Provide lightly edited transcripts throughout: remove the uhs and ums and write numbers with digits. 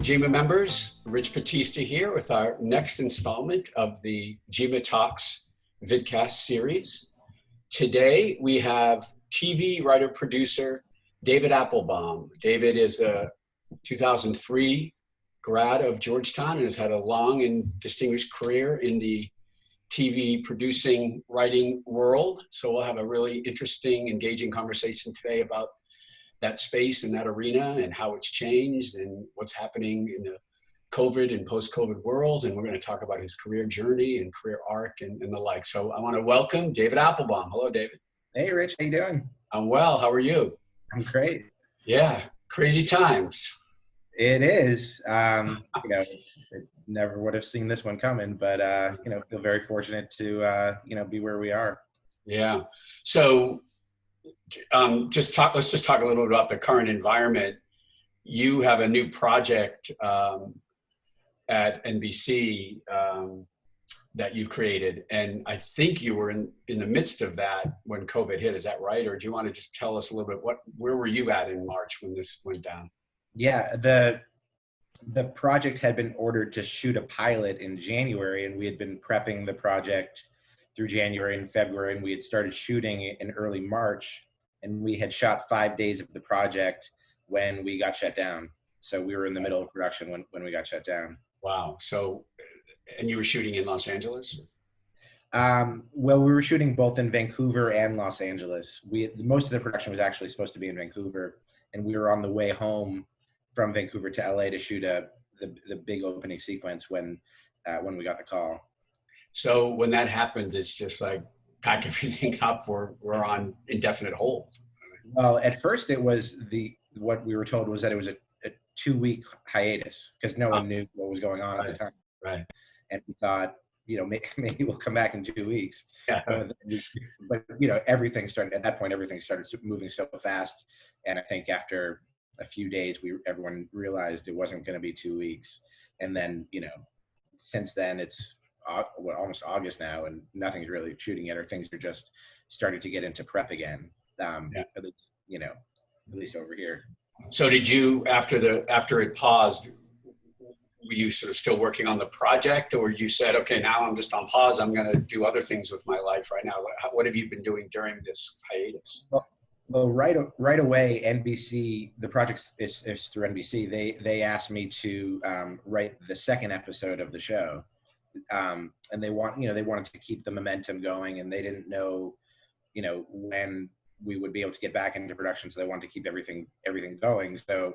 GEMA members, Rich Battista here with our next installment of the GEMA Talks vidcast series. Today we have TV writer-producer David Appelbaum. David is a 2003 grad of Georgetown and has had a long and distinguished career in the TV producing, writing world. So we'll have a really interesting, engaging conversation today about that space and that arena and how it's changed and what's happening in the COVID and post-COVID world. And we're going to talk about his career journey and career arc and the like. So I want to welcome David Appelbaum. Hello, David. Hey, Rich. How you doing? I'm well. How are you? I'm great. Yeah. Crazy times. It is. Never would have seen this one coming, but, feel very fortunate to, be where we are. Yeah. So let's just talk a little bit about the current environment. You have a new project at NBC that you've created, and I think you were in the midst of that when COVID hit. Is that right? Or do you want to just tell us a little bit where were you at in March when this went down? Yeah, the project had been ordered to shoot a pilot in January, and we had been prepping the project through January and February, and we had started shooting in early March, and we had shot 5 days of the project when we got shut down. So we were in the middle of production when we got shut down. Wow. So, and you were shooting in Los Angeles? Well, we were shooting both in Vancouver and Los Angeles. Most of the production was actually supposed to be in Vancouver, and we were on the way home from Vancouver to LA to shoot the big opening sequence when we got the call. So when that happens, it's just like pack everything up. We're on indefinite hold. Well, at first it was what we were told was that it was a 2-week hiatus because no one knew what was going on at the time. Right. And we thought, maybe we'll come back in 2 weeks. Yeah. But everything started at that point. Everything started moving so fast, and I think after a few days, everyone realized it wasn't going to be 2 weeks. And then, since then it's almost August now, and nothing's really shooting yet, or things are just starting to get into prep again. At least over here. So did you, after it paused, were you sort of still working on the project, or you said, okay, now I'm just on pause, I'm going to do other things with my life right now? What have you been doing during this hiatus? Well, right away, NBC, the project is through NBC. They asked me to write the second episode of the show, and they wanted to keep the momentum going, and they didn't know, when we would be able to get back into production, so they wanted to keep everything going. So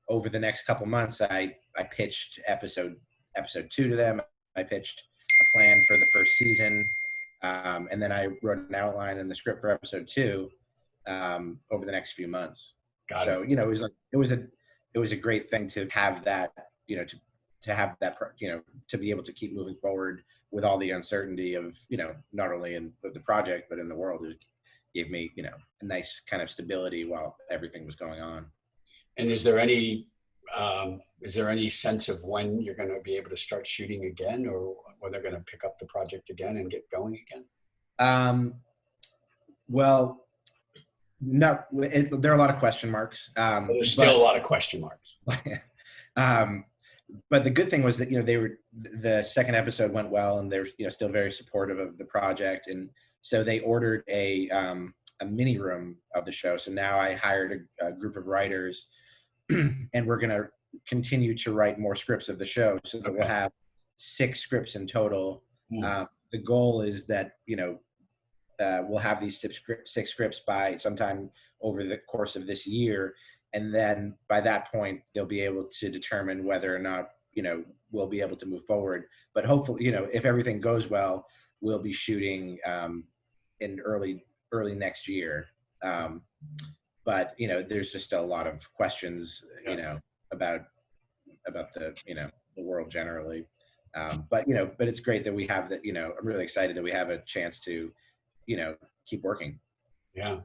over the next couple months, I pitched episode 2 to them. I pitched a plan for the first season, and then I wrote an outline and the script for episode 2 over the next few months. So it was a great thing to have that, to have that, to be able to keep moving forward with all the uncertainty of, not only in the project but in the world. It gave me, a nice kind of stability while everything was going on. And is there any sense of when you're going to be able to start shooting again, or when they're going to pick up the project again and get going again? Well, no, there are a lot of question marks. There's still a lot of question marks. But the good thing was that, the second episode went well, and they're, still very supportive of the project. And so they ordered a mini room of the show. So now I hired a group of writers, and we're going to continue to write more scripts of the show. So that we'll have 6 scripts in total. The goal is that, we'll have these 6 scripts by sometime over the course of this year. And then by that point, they'll be able to determine whether or not, we'll be able to move forward. But hopefully, if everything goes well, we'll be shooting in early next year. But, there's just a lot of questions, about the, the world generally. But it's great that we have that, I'm really excited that we have a chance to, keep working. Yeah.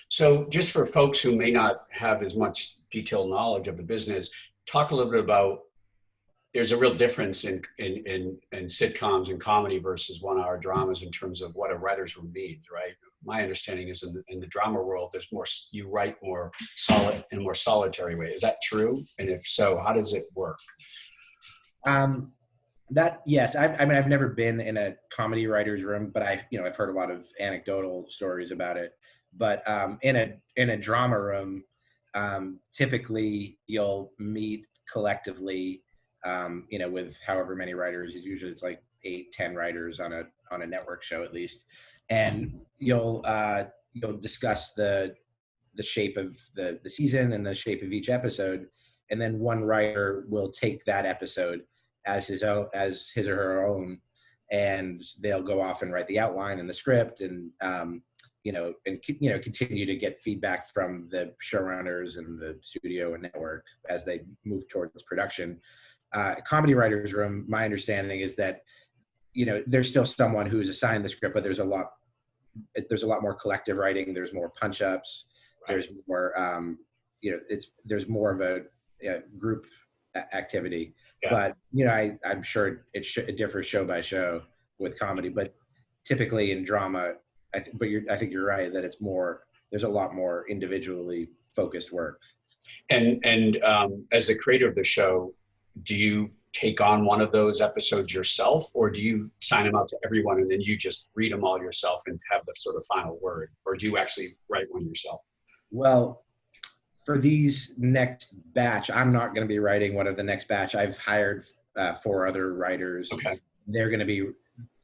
So just for folks who may not have as much detailed knowledge of the business, talk a little bit about, there's a real difference in sitcoms and comedy versus 1-hour dramas in terms of what a writer's room means, right? my understanding is in the drama world, there's more, you write more solid in a more solitary way. Is that true? And if so, how does it work? Yes, I mean, I've never been in a comedy writer's room, but I've heard a lot of anecdotal stories about it. But in a drama room, typically you'll meet collectively, with however many writers. Usually it's like 8-10 writers on a network show at least, and you'll discuss the shape of the season and the shape of each episode, and then one writer will take that episode as his or her own, and they'll go off and write the outline and the script, and continue to get feedback from the showrunners and the studio and network as they move towards production. Comedy writers room, my understanding is that there's still someone who's assigned the script, but there's a lot more collective writing. There's more punch ups. Right. There's more there's more of a group activity. Yeah. But I'm sure it differs show by show with comedy, but typically in drama, I think you're right that there's a lot more individually focused work. And as the creator of the show, do you take on one of those episodes yourself, or do you sign them out to everyone and then you just read them all yourself and have the sort of final word, or do you actually write one yourself? Well, for these next batch, I'm not going to be writing one of the next batch. I've hired 4 other writers. Okay.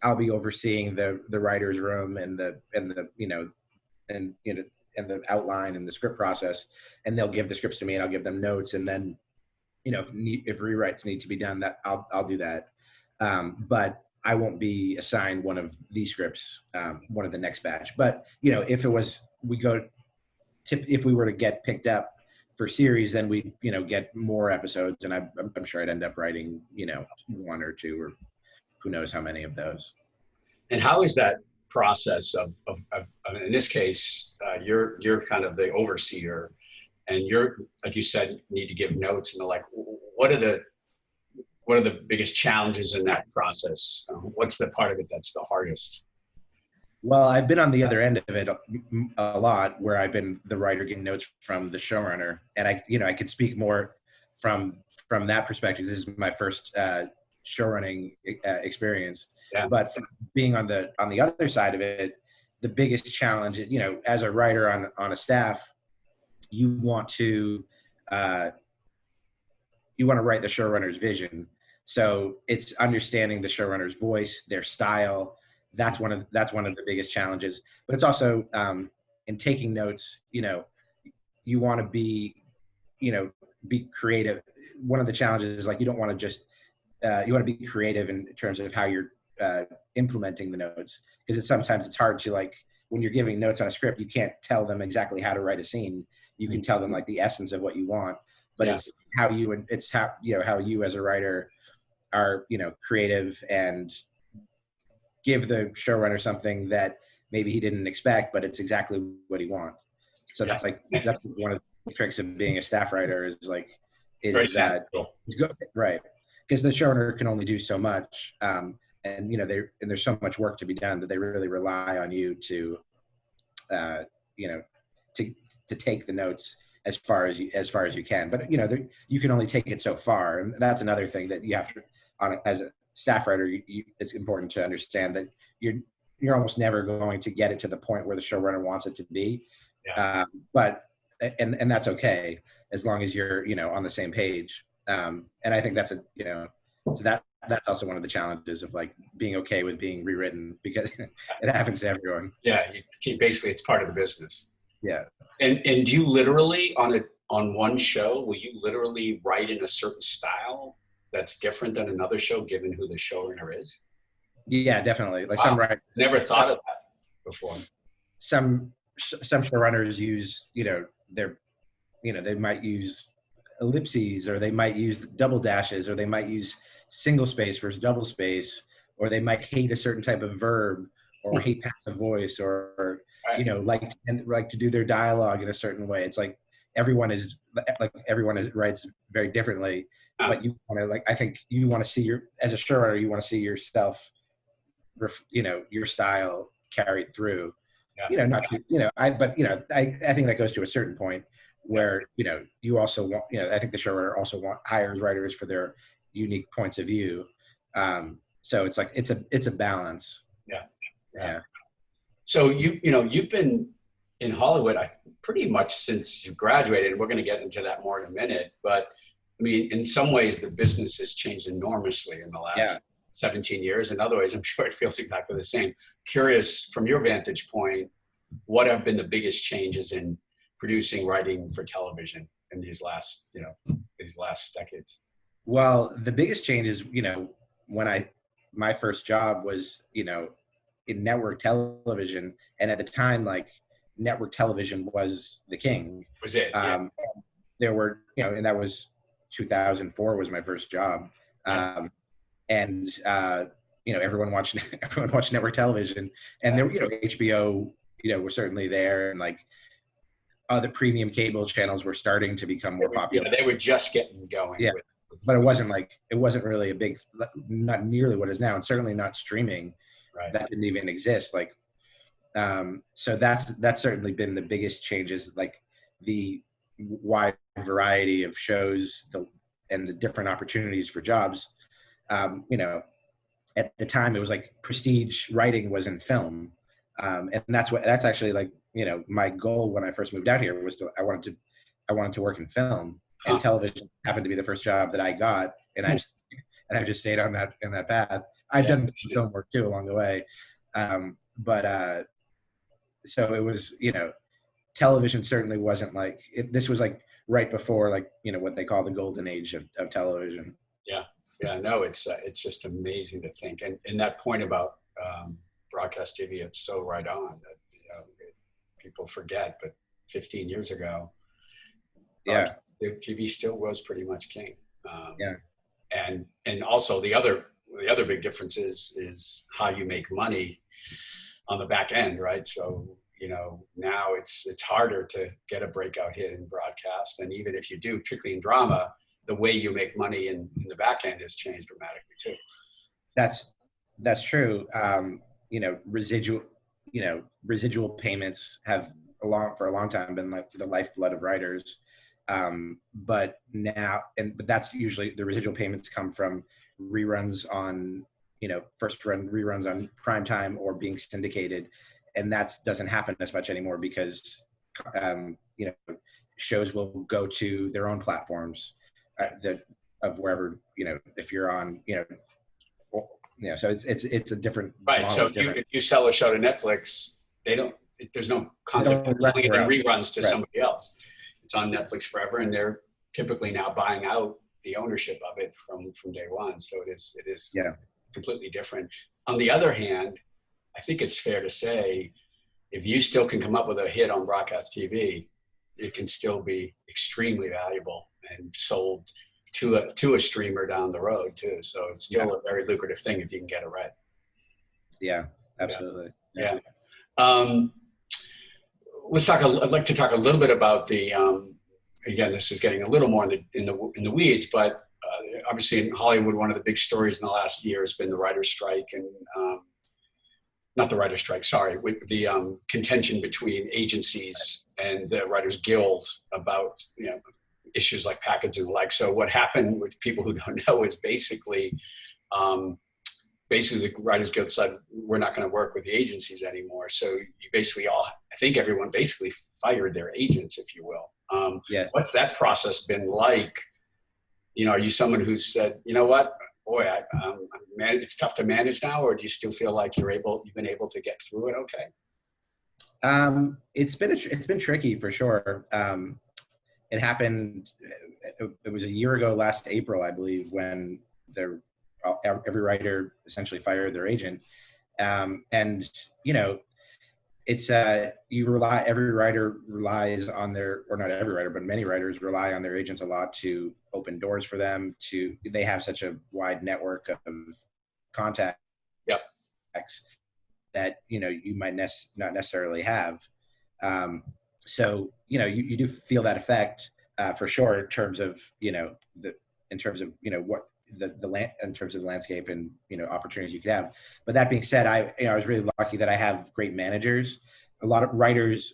I'll be overseeing the writer's room and the outline and the script process, and they'll give the scripts to me and I'll give them notes, and then if rewrites need to be done, that I'll do that. But I won't be assigned one of these scripts, one of the next batch. But if we were to get picked up for series, then we get more episodes, and I'm sure I'd end up writing 1 or 2 or who knows how many of those. And how is that process of in this case, you're kind of the overseer, and you're, like you said, need to give notes, and like, what are the biggest challenges in that process? What's the part of it that's the hardest? Well, I've been on the other end of it a lot, where I've been the writer getting notes from the showrunner, and I could speak more from that perspective. This is my first showrunning experience. Yeah. But being on the other side of it, the biggest challenge, as a writer on a staff, you want to write the showrunner's vision. So it's understanding the showrunner's voice, their style. That's one of the biggest challenges. But it's also in taking notes, you want to be creative. One of the challenges is, like, you don't want to just you want to be creative in terms of how you're implementing the notes, because sometimes it's hard to, like, when you're giving notes on a script, you can't tell them exactly how to write a scene. You can tell them, like, the essence of what you want, but it's how you as a writer are creative and give the showrunner something that maybe he didn't expect, but it's exactly what he wants. So that's one of the tricks of being a staff writer is good, right? Because the showrunner can only do so much, and there's so much work to be done that they really rely on you to take the notes as far as you can. But you can only take it so far, and that's another thing that you have to, as a staff writer, it's important to understand that you're almost never going to get it to the point where the showrunner wants it to be. Yeah. But that's okay, as long as you're on the same page. And I think that's so that's also one of the challenges of, like, being okay with being rewritten, because it happens to everyone. Yeah, basically it's part of the business. Yeah. And do you literally on one show, will you literally write in a certain style that's different than another show, given who the showrunner is? Yeah, definitely. Like, wow. Some writers, never thought of that before. Some showrunners use they might use ellipses, or they might use double dashes, or they might use single space versus double space, or they might hate a certain type of verb, or hate passive voice, or right. like to do their dialogue in a certain way. It's like everyone writes very differently, but you want to, I think you want to see as a showrunner, you want to see yourself, your style carried through. not to, I think that goes to a certain point where, you also want, I think the showrunner also hires writers for their unique points of view. So it's like, it's a balance. Yeah. So you've been in Hollywood pretty much since you graduated. We're going to get into that more in a minute, but I mean, in some ways the business has changed enormously in the last 17 years. In other ways, I'm sure it feels exactly the same. Curious from your vantage point, what have been the biggest changes in producing, writing for television in these last decades? Well, the biggest change is, my first job was, in network television. And at the time, like, network television was the king. Was it? There were, and that was 2004 was my first job. And everyone watched network television, and there, HBO, was certainly there, and like other premium cable channels were starting to become more popular. They were just getting going. Yeah. But it wasn't really a big, not nearly what it is now, and certainly not streaming. Right. That didn't even exist. Like, so that's certainly been the biggest changes, like the wide variety of shows, and the different opportunities for jobs. At the time it was like prestige writing was in film. And that's actually like, my goal when I first moved out here was I wanted to work in film, and television happened to be the first job that I got. And I've just stayed on that path. I've done some film work too along the way. So it was, television certainly wasn't like this was like right before, like, what they call the golden age of television. Yeah, no, it's just amazing to think. And that point about broadcast TV, it's so right on that, people forget, but 15 years ago, TV still was pretty much king. And also the other big difference is how you make money on the back end, right? So, now it's harder to get a breakout hit in broadcast. And even if you do, particularly in drama, the way you make money in the back end has changed dramatically too. That's true. Residual payments have for a long time been like the lifeblood of writers. But that's usually the residual payments come from reruns on, first run reruns on primetime or being syndicated. And that doesn't happen as much anymore because, shows will go to their own platforms of wherever, if you're on, so it's a different right. So if you sell a show to Netflix, there's no concept of selling it in reruns to somebody else. It's on Netflix forever, and they're typically now buying out the ownership of it from day one. So it is completely different. On the other hand, I think it's fair to say, if you still can come up with a hit on broadcast TV, it can still be extremely valuable and sold to a streamer down the road too. So it's still a very lucrative thing if you can get it right. Yeah, absolutely. Yeah. I'd like to talk a little bit about the, again, this is getting a little more in the weeds, but obviously in Hollywood, one of the big stories in the last year has been the writer's strike, and not the writer's strike, sorry, with the contention between agencies and the Writers Guild about, issues like packaging and the like. So what happened, with people who don't know, is basically the Writers Guild said, we're not going to work with the agencies anymore. So you basically I think everyone basically fired their agents, if you will. What's that process been like? Are you someone who's said, you know what, boy, it's tough to manage now, or do you still feel like you've been able to get through it okay? It's been tricky for sure. It happened, it was a year ago last April, I believe, when every writer essentially fired their agent. And, it's every writer relies on or not every writer, but many writers rely on their agents a lot to open doors for them. They have such a wide network of contacts that, you might not necessarily have. So, you do feel that effect for sure in terms of, what in terms of the landscape and, opportunities you could have. But that being said, I was really lucky that I have great managers a lot of writers,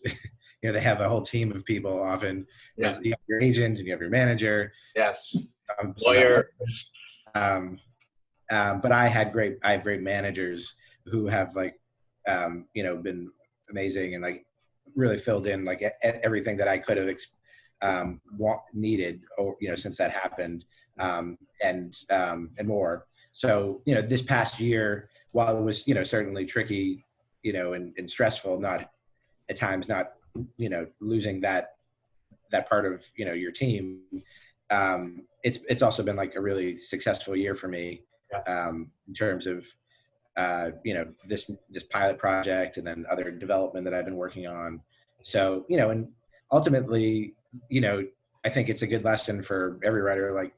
they have a whole team of people often. Yeah. You have your agent and you have your manager. Yes. Lawyer. Lawyer. But I have great managers who have been amazing and like really filled in like everything that I could have needed, or since that happened, and more. So this past year, while it was certainly tricky, and stressful, not at times, not losing that part of your team, it's also been like a really successful year for me, in terms of this pilot project and then other development that I've been working on. So and ultimately, I think it's a good lesson for every writer. Like,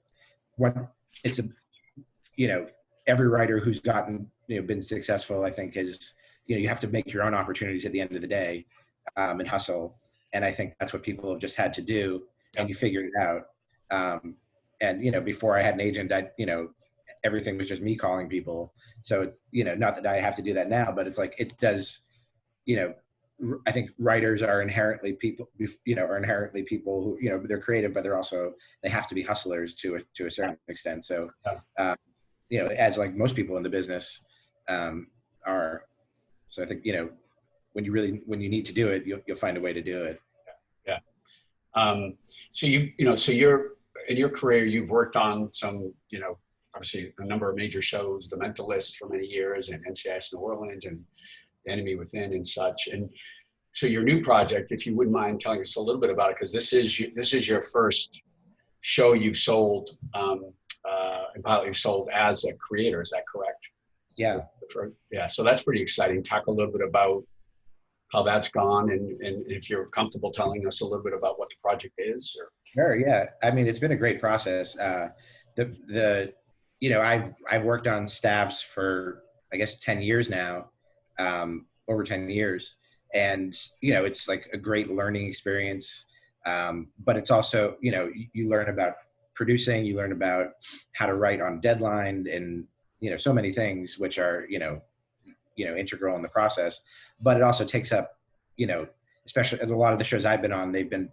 it's a every writer who's gotten been successful, I think, is you have to make your own opportunities at the end of the day, and hustle. And I think that's what people have just had to do, and you figure it out. And before I had an agent, everything was just me calling people. So it's not that I have to do that now, but it's like it does. I think writers are inherently people. Who they're creative, but they have to be hustlers to a certain extent. So as like most people in the business are. So I think when you need to do it, you'll find a way to do it. Yeah. So you're in your career, you've worked on some, obviously a number of major shows, The Mentalist for many years, and NCIS New Orleans, and The Enemy Within, and such. And so your new project, if you wouldn't mind telling us a little bit about it, because this is your first show you've sold, and pilot you've sold as a creator. Is that correct? Yeah. Yeah. So that's pretty exciting. Talk a little bit about how that's gone, and if you're comfortable telling us a little bit about what the project is. Sure. Yeah. I mean, it's been a great process. I've worked on staffs for, I guess, 10 years now, over 10 years. And, it's like a great learning experience. But it's also, you learn about producing, you learn about how to write on deadline, and, so many things which are, integral in the process. But it also takes up, especially a lot of the shows I've been on, they've been,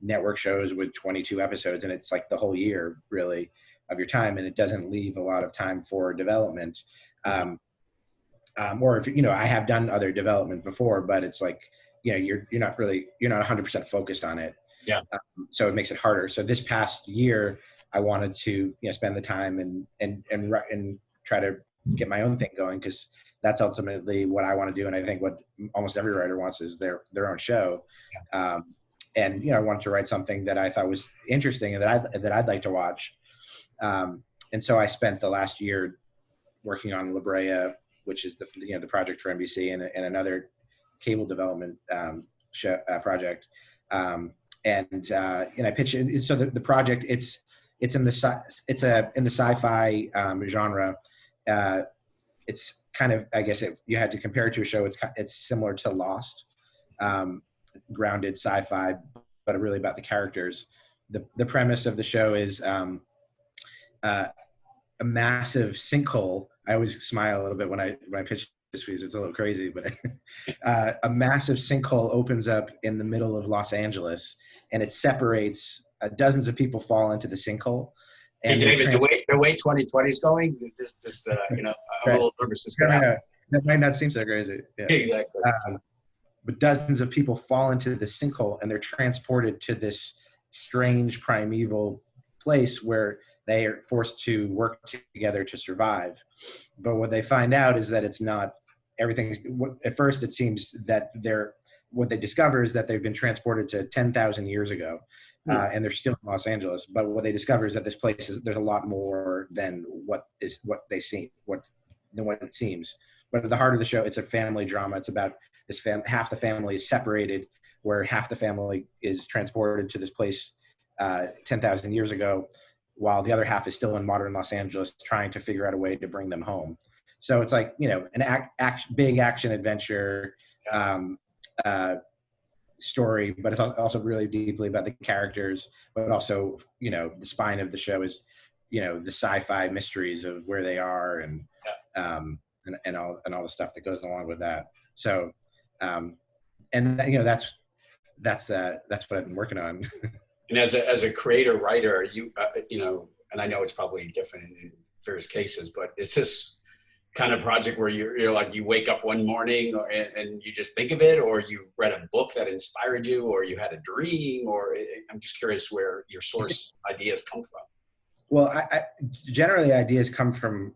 network shows with 22 episodes, and it's like the whole year really of your time, and it doesn't leave a lot of time for development. Or if I have done other development before, but it's like you're not 100% focused on it. Yeah. So it makes it harder. So this past year, I wanted to spend the time and try to get my own thing going, because that's ultimately what I want to do, and I think what almost every writer wants is their own show. Yeah. And I wanted to write something that I thought was interesting and that I'd like to watch. And so I spent the last year working on La Brea, which is the project for NBC, and another cable development project. And I pitched it. So the project, it's in the sci-fi genre. It's kind of, I guess, if you had to compare it to a show, it's similar to Lost, grounded sci-fi, but really about the characters. The premise of the show is a massive sinkhole. I always smile a little bit when I pitch this, because it's a little crazy, but a massive sinkhole opens up in the middle of Los Angeles, and it separates dozens of people fall into the sinkhole. And hey, David, the way 2020 is going, I'm a little nervous. That might not seem so crazy. Yeah. Exactly. But dozens of people fall into the sinkhole, and they're transported to this strange primeval place where they are forced to work together to survive. But what they find out is that it's not everything. At first, it seems that what they discover is that they've been transported to 10,000 years ago, and they're still in Los Angeles. But what they discover is that this place there's a lot more than what it seems. But at the heart of the show, it's a family drama. It's about this half the family is separated, where half the family is transported to this place 10,000 years ago, while the other half is still in modern Los Angeles trying to figure out a way to bring them home. So it's like, an big action adventure story, but it's also really deeply about the characters, but also, the spine of the show is, the sci-fi mysteries of where they are, and all the stuff that goes along with that. So and that's what I've been working on. And as a creator writer, and I know it's probably different in various cases, but is this kind of project where you're like, you wake up one morning and you just think of it, or you read a book that inspired you, or you had a dream, or I'm just curious where your source ideas come from. Well, I generally ideas come from,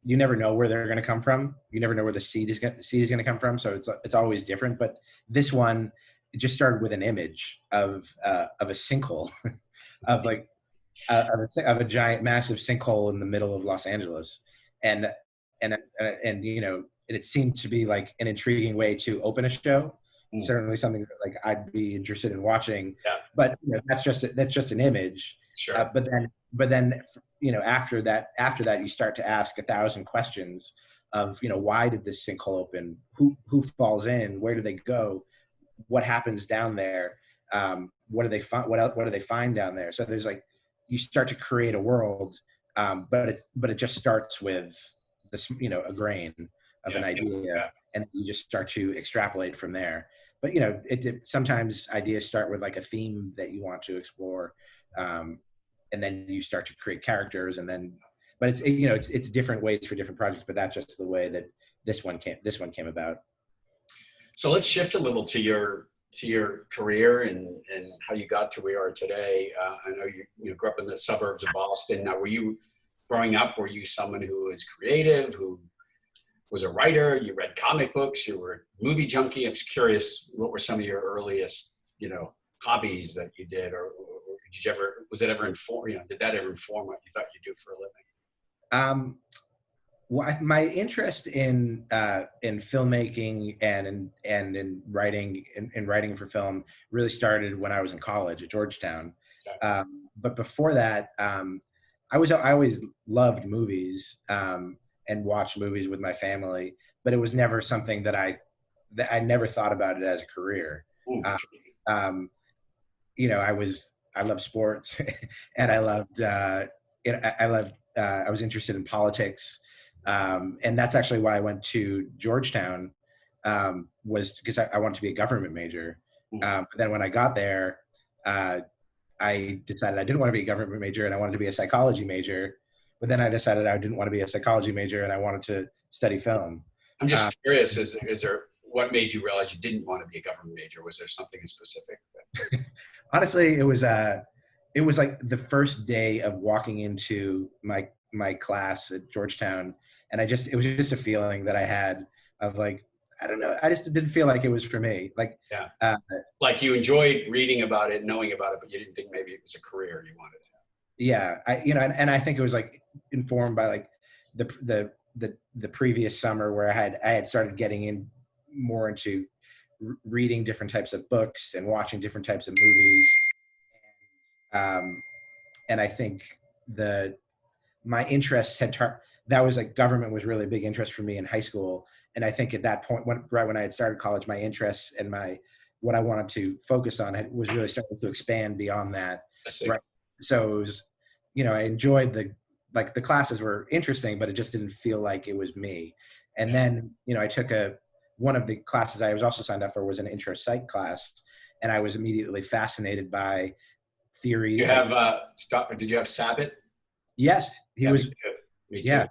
you never know where they're going to come from. You never know where the seed is going to come from. So it's always different. But this one, it just started with an image of a sinkhole, of like of a giant, massive sinkhole in the middle of Los Angeles, and it seemed to be like an intriguing way to open a show. Certainly something that, like, I'd be interested in watching. Yeah. But that's just an image. Sure. But then after that you start to ask 1,000 questions of, why did this sinkhole open? Who falls in? Where do they go? What happens down there? What do they find? What do they find down there? So there's like, you start to create a world, but it just starts with this, a grain of an idea, and you just start to extrapolate from there. But sometimes ideas start with like a theme that you want to explore, and then you start to create characters, but it's different ways for different projects. But that's just the way that this one came about. So let's shift a little to your career and how you got to where you are today. I know you grew up in the suburbs of Boston. Now, growing up, were you someone who was creative, who was a writer? You read comic books, you were a movie junkie? I'm just curious, what were some of your earliest, hobbies that you did, or did that ever inform what you thought you'd do for a living? Well, my interest in filmmaking and in writing for film really started when I was in college at Georgetown. Okay. But before that, I always loved movies and watched movies with my family. But it was never something that I never thought about it as a career. I love sports, and I was interested in politics. And that's actually why I went to Georgetown, was because I wanted to be a government major. But then when I got there, I decided I didn't want to be a government major and I wanted to be a psychology major. But then I decided I didn't want to be a psychology major and I wanted to study film. I'm just curious, is there, what made you realize you didn't want to be a government major? Was there something in specific? Honestly, it was like the first day of walking into my class at Georgetown. And it was just a feeling that I had of like, I don't know, I just didn't feel like it was for me. Like, like you enjoyed reading about it, knowing about it, but you didn't think maybe it was a career you wanted to have. Yeah. And I think it was like informed by like the previous summer where I had started getting in more into reading different types of books and watching different types of movies. And I think my interests that was like, government was really a big interest for me in high school. And I think at that point, right when I had started college, my interests and what I wanted to focus on was really starting to expand beyond that. I see. Right. So it was, I enjoyed the classes were interesting, but it just didn't feel like it was me. And then, I took one of the classes I was also signed up for was an intro psych class. And I was immediately fascinated by theory. Did you have Sabbath? Yes, he was. Me too.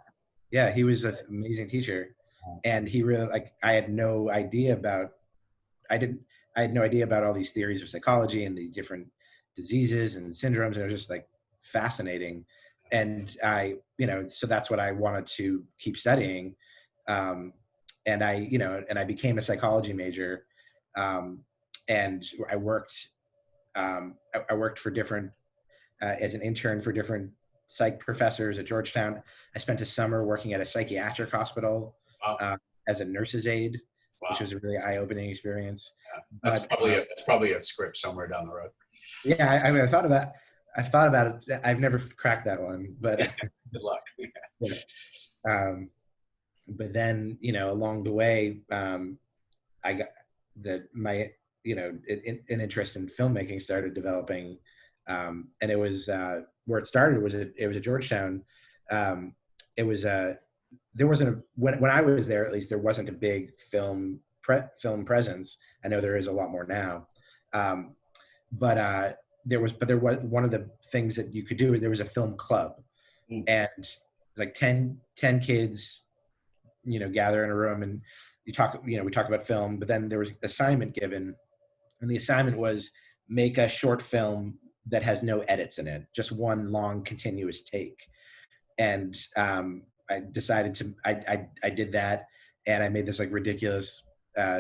Yeah, he was an amazing teacher, and he really I had no idea about all these theories of psychology and the different diseases and syndromes, and it was just like fascinating. And so that's what I wanted to keep studying, and I became a psychology major, and I worked for different as an intern for different psych professors at Georgetown. I spent a summer working at a psychiatric hospital as a nurse's aide, which was a really eye-opening experience. Yeah, that's probably a script somewhere down the road. Yeah, I mean, I've thought about it. I've never cracked that one, but good luck. But then, along the way, I got an interest in filmmaking started developing. And it was where it started was at Georgetown. There wasn't when I was there, at least there wasn't a big film film presence. I know there is a lot more now. But there was one of the things that you could do, there was a film club. And it's like 10 kids, gather in a room and we talk about film, but then there was an assignment given, and the assignment was make a short film that has no edits in it, just one long continuous take. And I decided to, I did that, and I made this like ridiculous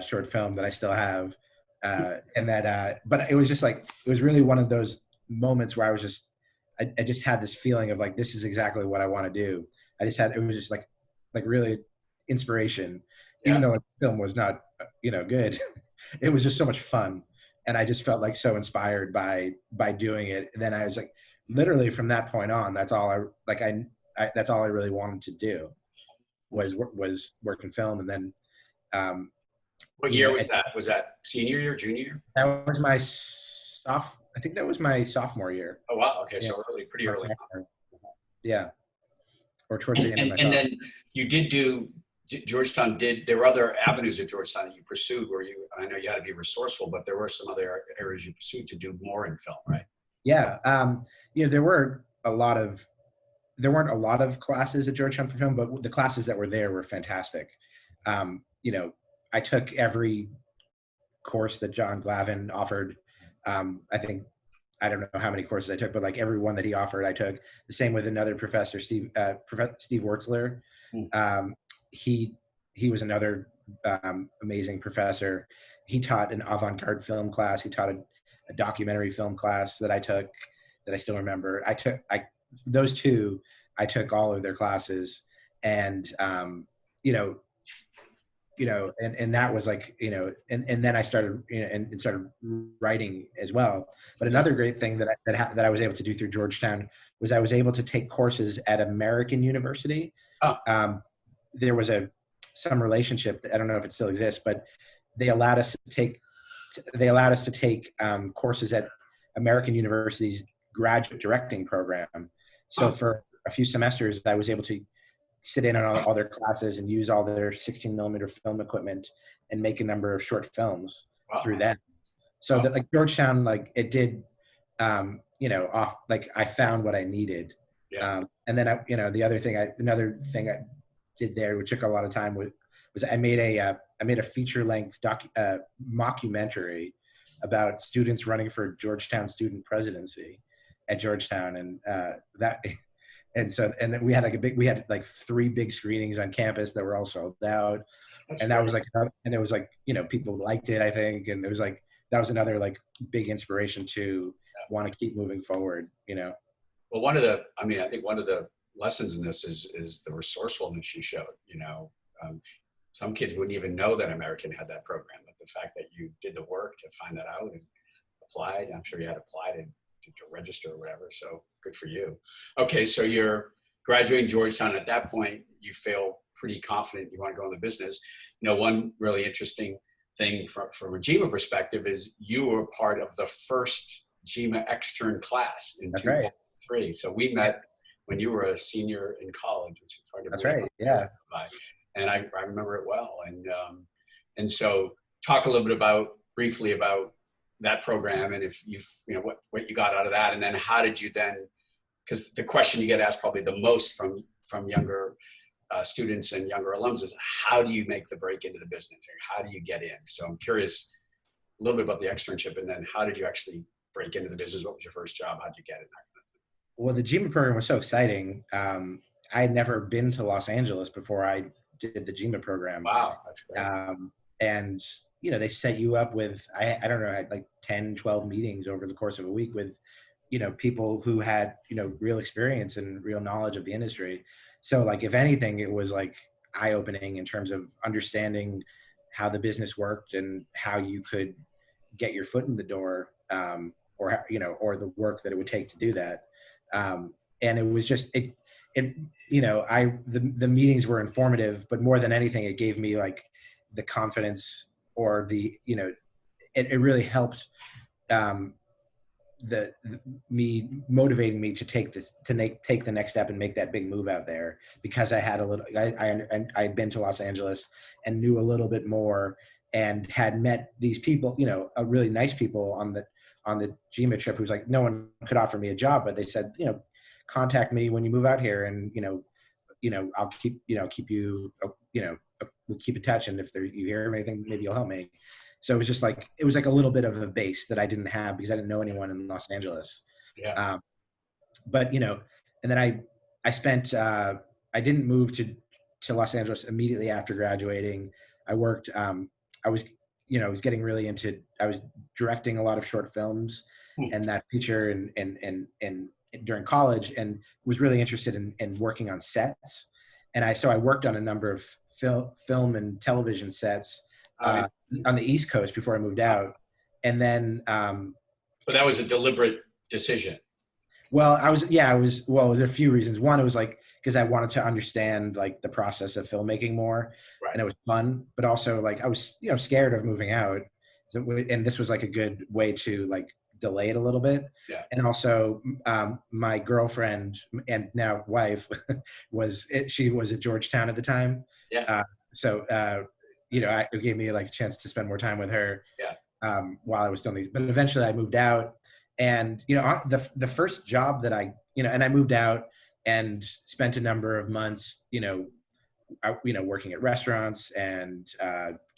short film that I still have. But it was just like, it was really one of those moments where I just had this feeling of like, this is exactly what I want to do. It was just like really inspiration, even though the film was not, good. It was just so much fun. And I just felt like so inspired by doing it. And then I was like, literally from that point on, that's all that's all I really wanted to do was work in film. And then, what year was that? Was that senior year, junior year? That was my I think that was my sophomore year. Oh, wow. Okay. So pretty early. Yeah. Or towards the end of my And then you did do Georgetown. There were other avenues at Georgetown that you pursued where I know you had to be resourceful, but there were some other areas you pursued to do more in film, right? Yeah. There weren't a lot of classes at Georgetown for film, but the classes that were there were fantastic. I took every course that John Glavin offered. I don't know how many courses I took, but like every one that he offered, I took. The same with another professor, Steve Wurtzler. He was another amazing professor. He taught an avant-garde film class. He taught a documentary film class that I took, that I still remember. Those two, I took all of their classes, and and that was like, and then I started, and started writing as well. But another great thing that I was able to do through Georgetown was I was able to take courses at American University. There was some relationship, I don't know if it still exists, but they allowed us to take courses at American University's graduate directing program. So for a few semesters, I was able to sit in on all their classes and use all their 16 millimeter film equipment and make a number of short films through them. So that like Georgetown, like it did, I found what I needed. And then another thing I did there, which took a lot of time, was I made a feature length mockumentary about students running for Georgetown student presidency at Georgetown. And then we had like 3 big screenings on campus that were all sold out. That was like, and it was like, people liked it, I think. And it was like, that was another like big inspiration to want to keep moving forward, Well, I think one of the lessons in this is the resourcefulness you showed. Some kids wouldn't even know that American had that program, but the fact that you did the work to find that out and applied, I'm sure you had applied to register or whatever. So good for you. Okay. So you're graduating Georgetown. At that point, you feel pretty confident you want to go in the business. One really interesting thing from a GEMA perspective is you were part of the first GEMA extern class in 2003. So we met when you were a senior in college, which is hard to believe. That's right. Yeah. And I remember it well. And so talk a little bit briefly about that program, and if what you got out of that, and then how did you then, because the question you get asked probably the most from younger students and younger alums is, how do you make the break into the business, or how do you get in? So I'm curious a little bit about the externship, and then how did you actually break into the business? What was your first job? How did you get it? Well, the GEMA program was so exciting. I had never been to Los Angeles before I did the GEMA program. Wow, that's great. And they set you up with, I don't know, like 10, 12 meetings over the course of a week with, people who had, real experience and real knowledge of the industry. So like, if anything, it was like eye-opening in terms of understanding how the business worked and how you could get your foot in the door, or the work that it would take to do that. And it was just, the meetings were informative, but more than anything, it gave me like the confidence, or it really helped motivating me to take the next step and make that big move out there, because I had I'd been to Los Angeles and knew a little bit more and had met these people, really nice people on the GEMA trip, who's like, no one could offer me a job, but they said, contact me when you move out here, and I'll keep you, we'll keep in touch, and if you hear anything, maybe you'll help me. So it was just like, it was like a little bit of a base that I didn't have because I didn't know anyone in Los Angeles. Yeah. But and then I spent I didn't move to Los Angeles immediately after graduating. I worked. I was getting really into. I was directing a lot of short films and that feature and during college, and was really interested in working on sets. And I worked on a number of film and television sets on the East Coast before I moved out. And then but that was a deliberate decision. Well, there are a few reasons. One, it was like, because I wanted to understand like the process of filmmaking more, right. And it was fun, but also like I was, scared of moving out. And this was like a good way to like delay it a little bit. Yeah. And also my girlfriend and now wife she was at Georgetown at the time. Yeah. It gave me like a chance to spend more time with her. Yeah. While I was doing these, but eventually I moved out. And, the first job that I moved out and spent a number of months, working at restaurants and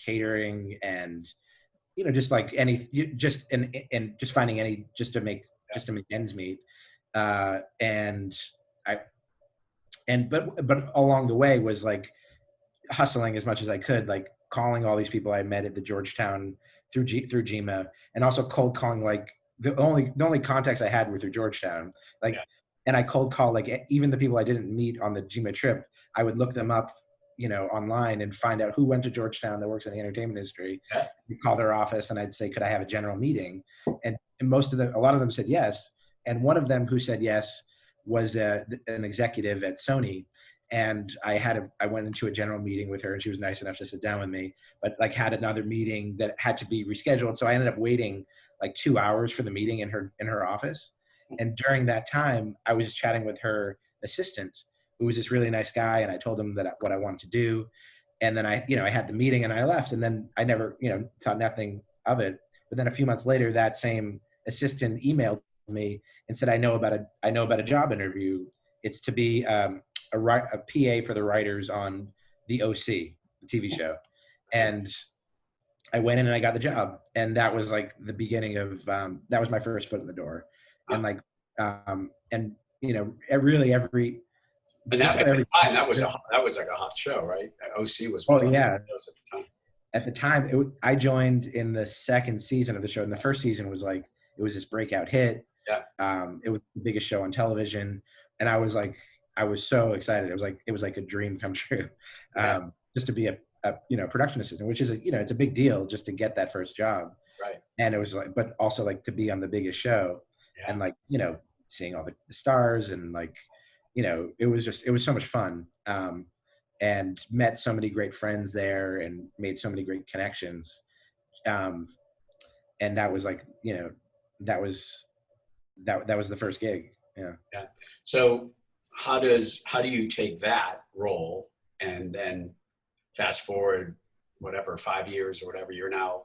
catering and, just like just finding just to make ends meet. But along the way was like hustling as much as I could, like calling all these people I met at the Georgetown through GEMA, and also cold calling, like, the only contacts I had were through Georgetown. Like, yeah. And I cold call, like, even the people I didn't meet on the GEMA trip, I would look them up, online and find out who went to Georgetown that works in the entertainment industry. Yeah. Call their office and I'd say, could I have a general meeting? And a lot of them said yes. And one of them who said yes was an executive at Sony. And I went into a general meeting with her, and she was nice enough to sit down with me, but like had another meeting that had to be rescheduled. So I ended up waiting like 2 hours for the meeting in her office. And during that time, I was chatting with her assistant, who was this really nice guy. And I told him what I wanted to do. And then I had the meeting and I left, and then I never, thought nothing of it. But then a few months later, that same assistant emailed me and said, I know about a job interview. It's to be a PA for the writers on the OC, the TV show. And I went in and I got the job. And that was like the beginning of, that was my first foot in the door. And like, really every. And that was like a hot show, right? OC was. Oh yeah. At the time, I joined in the second season of the show. And the first season was like, it was this breakout hit. Yeah. It was the biggest show on television. And I was so excited. It was like a dream come true. Yeah. Just to be a production assistant, which is it's a big deal just to get that first job. Right. And it was like, but also like to be on the biggest show. Yeah. And like, seeing all the stars and like, it was so much fun. And met so many great friends there and made so many great connections. And that was like, that was the first gig. Yeah. Yeah. So how do you take that role and then fast forward, whatever, 5 years or whatever, you're now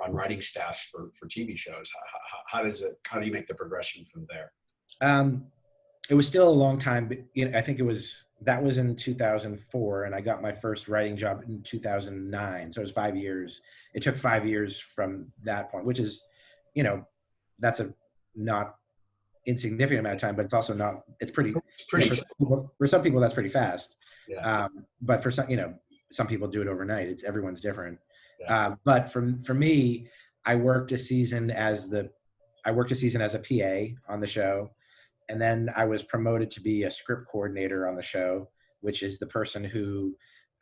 on writing staffs for TV shows. How do you make the progression from there? It was still a long time, but I think that was in 2004, and I got my first writing job in 2009. So it was 5 years. It took 5 years from that point, which is, that's a not insignificant amount of time, but it's also not. It's pretty. For some people, that's pretty fast. Yeah. But for some people do it overnight. Everyone's different. Yeah. But for me, I worked a season as a PA on the show. And then I was promoted to be a script coordinator on the show, which is the person who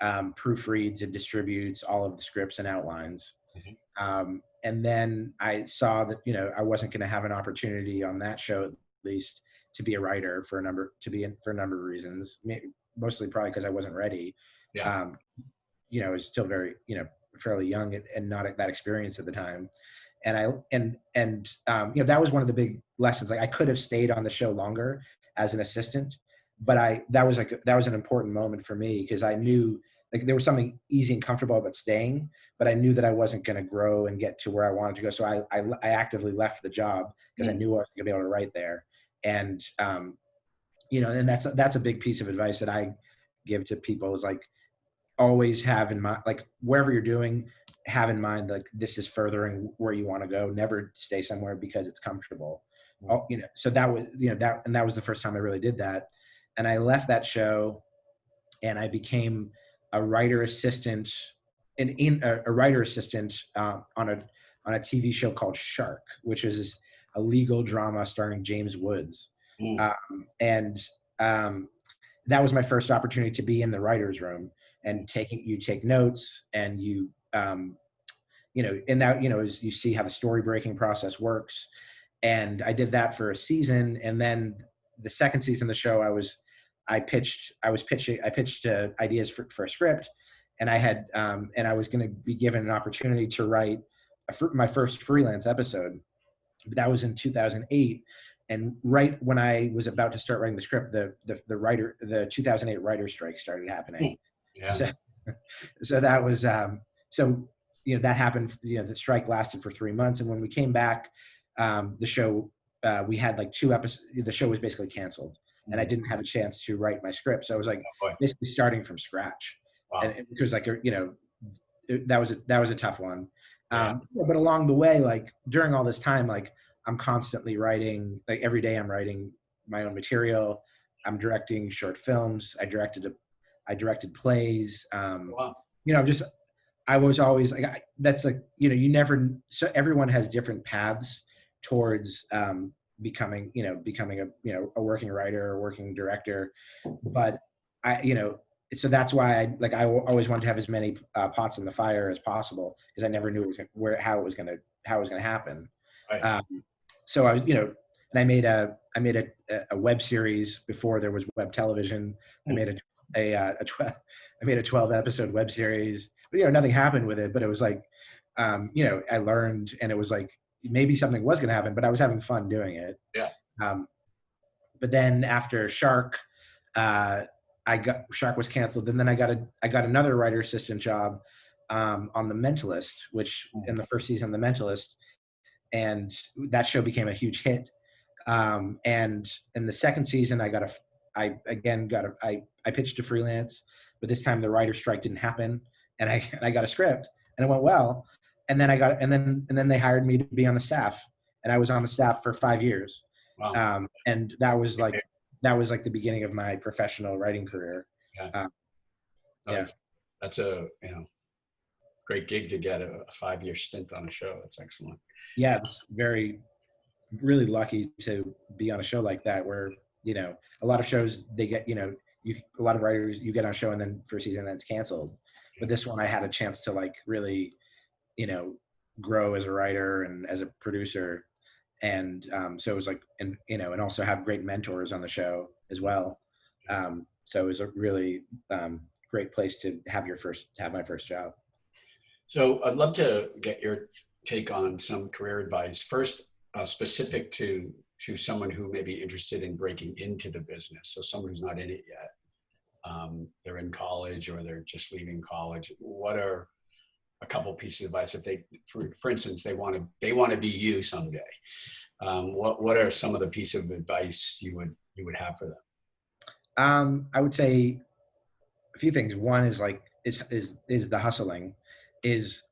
proofreads and distributes all of the scripts and outlines. Mm-hmm. And then I saw that, I wasn't going to have an opportunity on that show, at least, to be a writer for a number of reasons, mostly probably because I wasn't ready. Yeah. I was still very, fairly young and not that experienced at the time. And that was one of the big lessons. Like, I could have stayed on the show longer as an assistant, but that was an important moment for me, because I knew like there was something easy and comfortable about staying, but I knew that I wasn't going to grow and get to where I wanted to go. So I actively left the job because I knew I was going to be able to write there. And, and that's a big piece of advice that I give to people is like, always have in mind, like wherever you're doing, have in mind, like this is furthering where you want to go. Never stay somewhere because it's comfortable. So that was, that was the first time I really did that. And I left that show and I became a writer assistant a writer assistant on a TV show called Shark, which is a legal drama starring James Woods. And that was my first opportunity to be in the writer's room and you take notes and you in that, as you see how the story breaking process works. And I did that for a season. And then the second season of the show, I pitched ideas for a script, and I was going to be given an opportunity to write my first freelance episode. That was in 2008. And right when I was about to start writing the script, the 2008 writer's strike started happening. Yeah. So that was, that happened, the strike lasted for 3 months. And when we came back, the show, we had like 2 episodes, the show was basically canceled, and I didn't have a chance to write my script. So I was like basically starting from scratch. Wow. And it was like, that was a tough one. But along the way, like during all this time, like I'm constantly writing, like every day I'm writing my own material. I'm directing short films. I directed plays. Wow. I was always like, that's like, so everyone has different paths towards becoming a working writer or working director. But so that's why I always wanted to have as many pots in the fire as possible, because I never knew how it was going to happen. Right. So I was, and I made a web series before there was web television. I made a 12 episode web series, but nothing happened with it. But it was like, I learned, and it was like maybe something was going to happen, but I was having fun doing it. Yeah. But then after Shark, Shark was canceled, and then I got another writer assistant job on The Mentalist, which in the first season of The Mentalist, and that show became a huge hit. And in the second season, I pitched to freelance, but this time the writer strike didn't happen, and I got a script, and it went well. And then they hired me to be on the staff, and I was on the staff for 5 years. Wow. And that was like the beginning of my professional writing career. That's a great gig to get a 5-year stint on a show. That's excellent. Yeah, it's really lucky to be on a show like that, where a lot of shows they get a lot of writers, you get on a show and then for a season then it's canceled. But this one I had a chance to like really grow as a writer and as a producer. And so it was like, and also have great mentors on the show as well. So it was a really great place to have my first job. So I'd love to get your take on some career advice. First, specific to someone who may be interested in breaking into the business. So someone who's not in it yet. They're in college or they're just leaving college. What are a couple pieces of advice if they, for instance, they want to be you someday? What are some of the pieces of advice you would have for them? I would say a few things. One is like is the hustling, is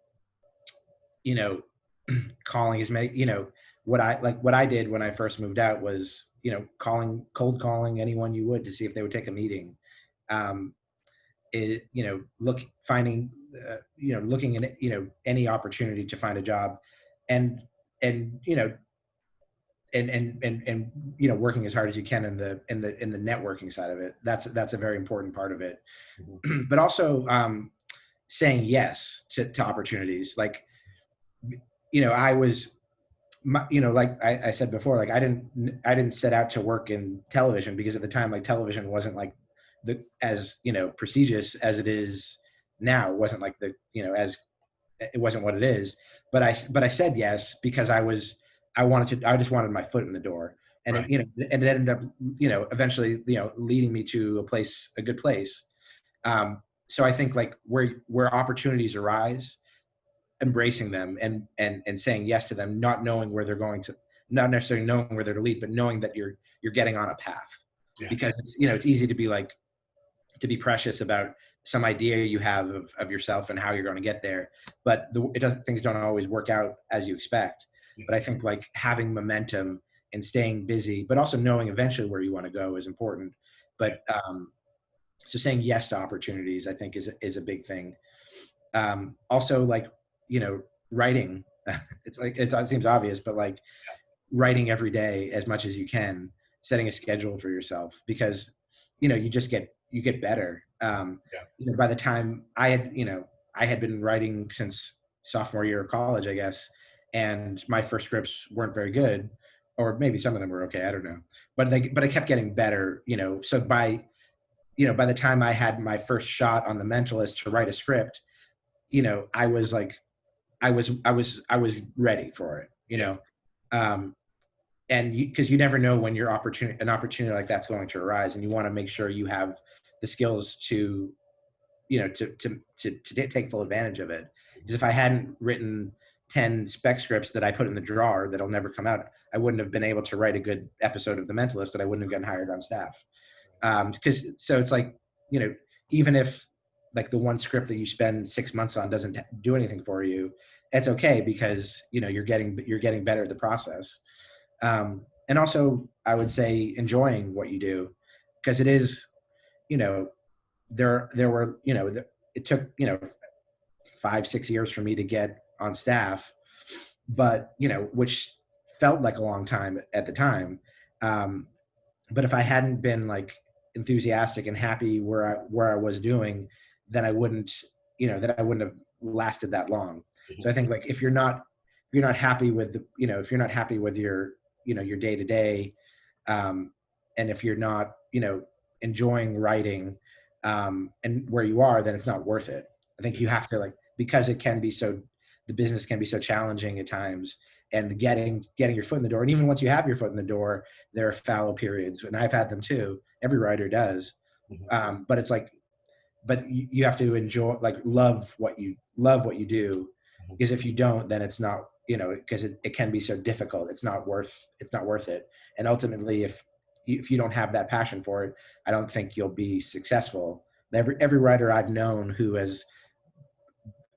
calling as many. What I did when I first moved out was cold calling anyone you would to see if they would take a meeting. Looking at any opportunity to find a job, and working as hard as you can in the networking side of it. That's a very important part of it. Mm-hmm. But also saying yes to opportunities. Like I was, like I said before, like I didn't set out to work in television, because at the time, like television wasn't like as prestigious as it is now. It wasn't like it wasn't what it is. But I said yes because I just wanted my foot in the door, and right. It ended up eventually leading me to a good place. so I think like where opportunities arise, embracing them and saying yes to them, not knowing where they're going to, not necessarily knowing where they're to lead, but knowing that you're getting on a path. Yeah. Because it's, you know, it's easy to be like, to be precious about some idea you have of yourself and how you're going to get there, but things don't always work out as you expect. But I think like having momentum and staying busy, but also knowing eventually where you want to go is important. But so saying yes to opportunities, I think is a big thing. Also, like, you know, writing. It's like it seems obvious, but like writing every day as much as you can, setting a schedule for yourself, because you know you get better. You know, by the time I had been writing since sophomore year of college, I guess, and my first scripts weren't very good, or maybe some of them were okay, I don't know, but I kept getting better. You know, so by the time I had my first shot on The Mentalist to write a script, you know, I was ready for it, you know. And because you never know when an opportunity like that's going to arise, and you want to make sure you have the skills to, you know, to take full advantage of it. Because if I hadn't written 10 spec scripts that I put in the drawer that'll never come out, I wouldn't have been able to write a good episode of The Mentalist, and I wouldn't have gotten hired on staff. So it's like, you know, even if like the one script that you spend 6 months on doesn't do anything for you, it's okay, because you know you're getting better at the process. And also I would say enjoying what you do, because it is, you know, there were, you know, it took, you know, 5-6 years for me to get on staff, but you know, which felt like a long time at the time. But if I hadn't been like enthusiastic and happy where I was doing, then I wouldn't, you know, that I wouldn't have lasted that long. So I think like if you're not happy with the, you know, if you're not happy with your, you know, your day to day, and if you're not, you know, enjoying writing, and where you are, then it's not worth it. I think you have to like, because the business can be so challenging at times, and getting your foot in the door. And even once you have your foot in the door, there are fallow periods, and I've had them too. Every writer does. But it's like, but you have to enjoy, like, love what you do, because if you don't, then it's not, you know, because it can be so difficult. It's not worth it. And ultimately, if you don't have that passion for it, I don't think you'll be successful. Every writer I've known who has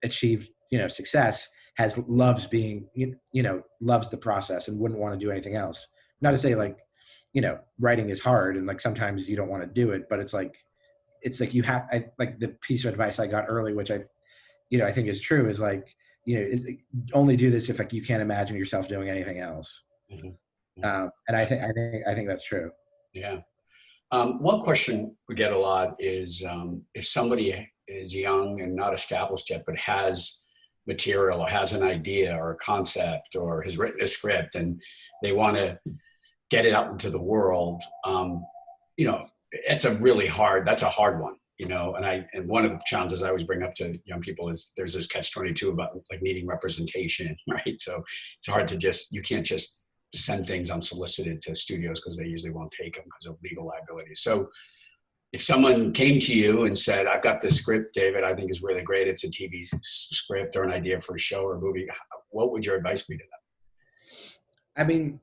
achieved, you know, success loves the process and wouldn't want to do anything else. Not to say like, you know, writing is hard and like sometimes you don't want to do it, but it's like you have, like the piece of advice I got early, which I think is true, is like, you know, only do this if like you can't imagine yourself doing anything else. And I think that's true. Yeah. One question we get a lot is if somebody is young and not established yet, but has material or has an idea or a concept or has written a script and they want to get it out into the world, you know, that's a hard one, you know, and one of the challenges I always bring up to young people is there's this catch-22 about like needing representation, right? So it's hard to you can't just send things unsolicited to studios because they usually won't take them because of legal liability. So if someone came to you and said, I've got this script, David, I think is really great. It's a TV script or an idea for a show or a movie. What would your advice be to them? I mean,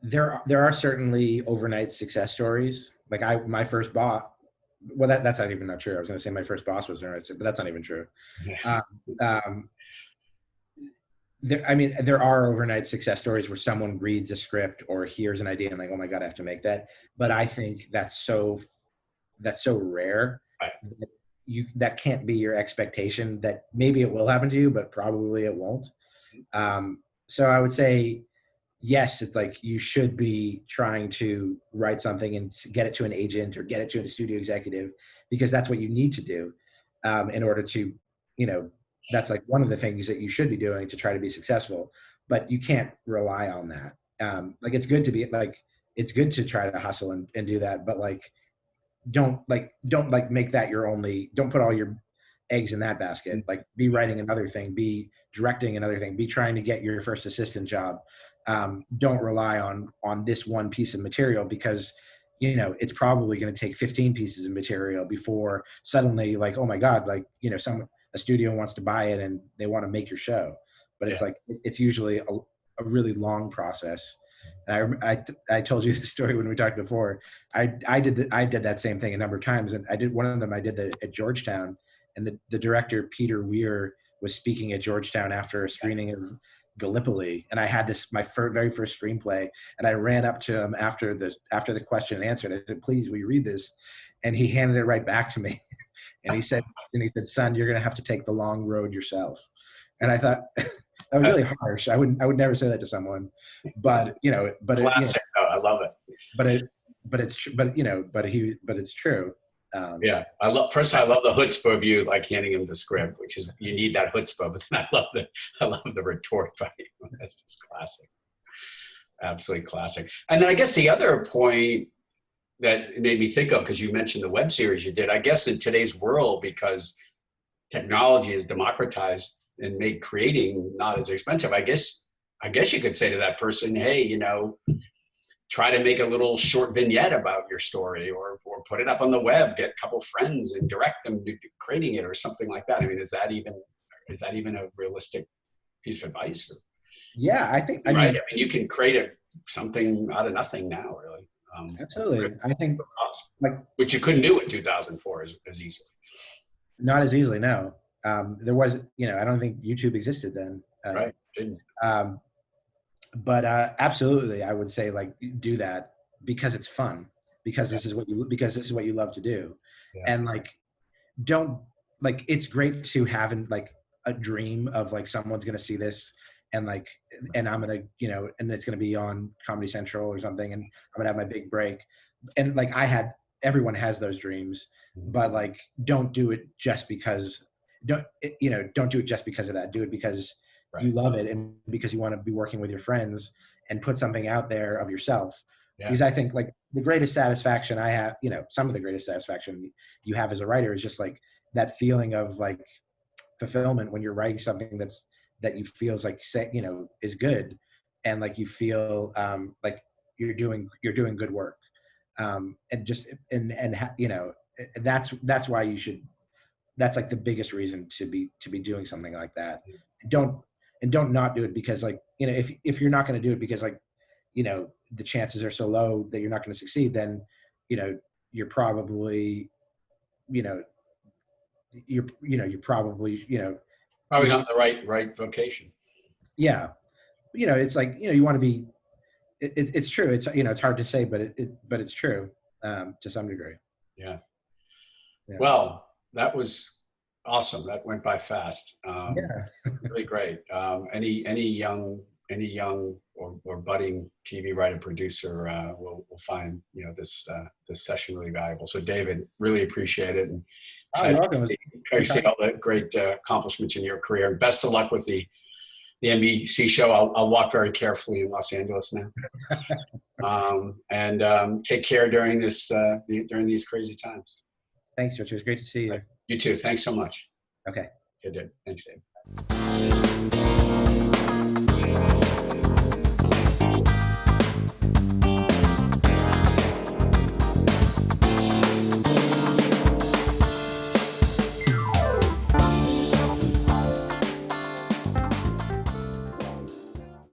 there are certainly overnight success stories. Like my first boss, well, that's not even not true. I was going to say my first boss was overnight, but that's not even true. There are overnight success stories where someone reads a script or hears an idea and like, oh my God, I have to make that. But I think that's so rare. Right. That can't be your expectation. That maybe it will happen to you, but probably it won't. So I would say, yes, it's like you should be trying to write something and get it to an agent or get it to a studio executive, because that's what you need to do in order to, you know, that's like one of the things that you should be doing to try to be successful. But you can't rely on that. Like it's good to try to hustle and do that, but like don't make that your only, don't put all your eggs in that basket. Like be writing another thing, be directing another thing, be trying to get your first assistant job. Don't rely on this one piece of material, because you know, it's probably going to take 15 pieces of material before suddenly like, oh my God, like, you know, a studio wants to buy it and they want to make your show. But it's like, it's usually a really long process. And I told you the story when we talked before. I did that same thing a number of times. And I did one of them, I did that at Georgetown, and the director, Peter Weir, was speaking at Georgetown after a screening of Gallipoli, and I had my very first screenplay, and I ran up to him after the question and answer, and I said, "Please, will you read this?" And he handed it right back to me, and he said, "Son, you're going to have to take the long road yourself." And I thought that was really harsh. I would never say that to someone, but you know, classic. I love it. But it's true. Yeah, I love the chutzpah of you like handing him the script, which is, you need that chutzpah. But then I love the retort by you. That's just classic, absolutely classic. And then I guess the other point that it made me think of, because you mentioned the web series you did, I guess in today's world, because technology is democratized and made creating not as expensive, I guess you could say to that person, hey, you know, try to make a little short vignette about your story, or put it up on the web, get a couple friends and direct them to creating it, or something like that. I mean, is that even a realistic piece of advice? Or, yeah, I think, right. I mean, you can create something out of nothing now, really. Absolutely. I think which you couldn't do in 2004 as easily. Not as easily, no. There was, you know, I don't think YouTube existed then. Right. Didn't. But absolutely, I would say like do that because it's fun, because this is what you love to do. Yeah. And like, it's great to have like a dream of like someone's going to see this and like, and I'm going to, you know, and it's going to be on Comedy Central or something, and I'm going to have my big break. And like everyone has those dreams, but like, don't do it just because, don't do it just because of that. Do it because you love it, and because you want to be working with your friends and put something out there of yourself. Yeah. Because I think like the greatest satisfaction I have, you know, some of the greatest satisfaction you have as a writer is just like that feeling of like fulfillment when you're writing something that you feel is like, you know, is good, and like you feel like you're doing good work, and just you know, that's why you should. That's like the biggest reason to be doing something like that. Don't not do it because like, you know, if you're not going to do it because like, you know, the chances are so low that you're not going to succeed, then, you know, you're probably, you know, probably not the right vocation. Yeah. You know, it's like, you know, you want to be, it's true. It's, you know, it's hard to say, but it's true to some degree. Yeah. Well, that was awesome. That went by fast. Really great. Any young or budding TV writer producer will find, you know, this session really valuable. So David, really appreciate it, and I see all the great accomplishments in your career. Best of luck with the NBC show. I'll walk very carefully in Los Angeles now, and take care during these crazy times. Thanks, Rich. It was great to see you. You too. Thanks so much. Okay. Good. Thanks, Dave.